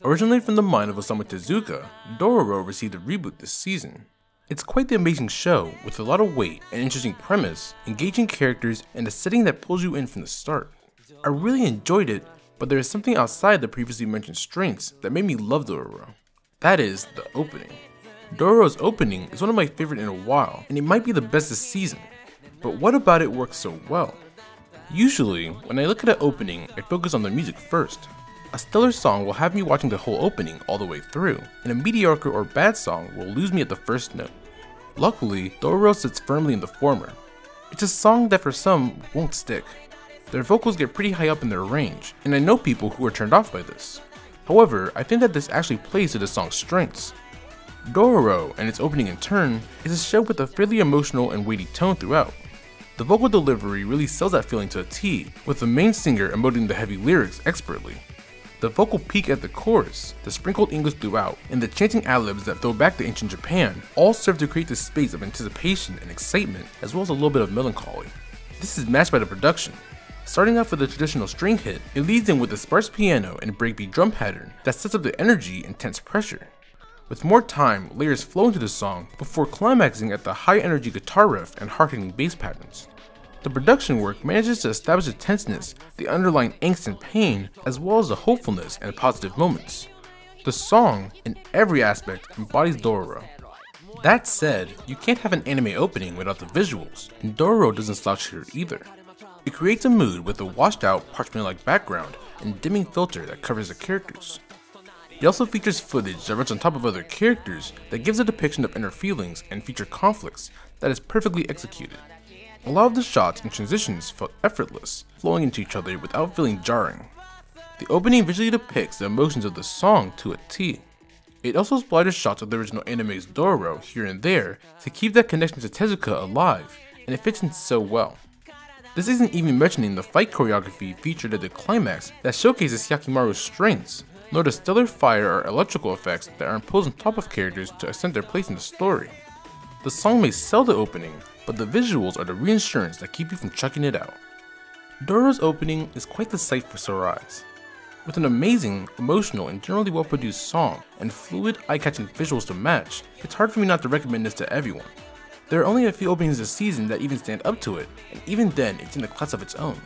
Originally from the mind of Osamu Tezuka, Dororo received a reboot this season. It's quite the amazing show, with a lot of weight, an interesting premise, engaging characters, and a setting that pulls you in from the start. I really enjoyed it, but there is something outside the previously mentioned strengths that made me love Dororo. That is, the opening. Dororo's opening is one of my favorite in a while, and it might be the best this season. But what about it works so well? Usually, when I look at an opening, I focus on the music first. A stellar song will have me watching the whole opening all the way through, and a mediocre or bad song will lose me at the first note. Luckily, Dororo sits firmly in the former. It's a song that for some won't stick. Their vocals get pretty high up in their range, and I know people who are turned off by this. However, I think that this actually plays to the song's strengths. Dororo, and its opening in turn, is a show with a fairly emotional and weighty tone throughout. The vocal delivery really sells that feeling to a T, with the main singer emoting the heavy lyrics expertly. The vocal peak at the chorus, the sprinkled English throughout, and the chanting ad-libs that throw back to ancient Japan all serve to create this space of anticipation and excitement, as well as a little bit of melancholy. This is matched by the production. Starting off with a traditional string hit, it leads in with a sparse piano and breakbeat drum pattern that sets up the energy and tense pressure. With more time, layers flow into the song before climaxing at the high energy guitar riff and hard-hitting bass patterns. The production work manages to establish the tenseness, the underlying angst and pain, as well as the hopefulness and positive moments. The song, in every aspect, embodies Dororo. That said, you can't have an anime opening without the visuals, and Dororo doesn't slouch here either. It creates a mood with a washed out, parchment-like background and dimming filter that covers the characters. It also features footage that runs on top of other characters that gives a depiction of inner feelings and future conflicts that is perfectly executed. A lot of the shots and transitions felt effortless, flowing into each other without feeling jarring. The opening visually depicts the emotions of the song to a T. It also splatters shots of the original anime's Dororo here and there to keep that connection to Tezuka alive, and it fits in so well. This isn't even mentioning the fight choreography featured at the climax that showcases Hyakimaru's strengths, nor the stellar fire or electrical effects that are imposed on top of characters to ascend their place in the story. The song may sell the opening, but the visuals are the reinsurance that keep you from checking it out. Dororo's opening is quite the sight for sore eyes. With an amazing, emotional, and generally well-produced song, and fluid, eye-catching visuals to match, it's hard for me not to recommend this to everyone. There are only a few openings this season that even stand up to it, and even then it's in a class of its own.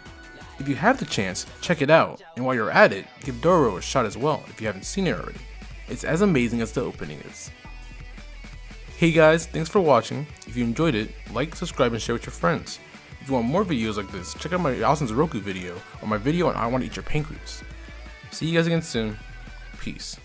If you have the chance, check it out, and while you're at it, give Dororo a shot as well if you haven't seen it already. It's as amazing as the opening is. Hey guys, thanks for watching. If you enjoyed it, like, subscribe, and share with your friends. If you want more videos like this, check out my Awesome Zoroku video or my video on I Want to Eat Your Pancreas. See you guys again soon. Peace.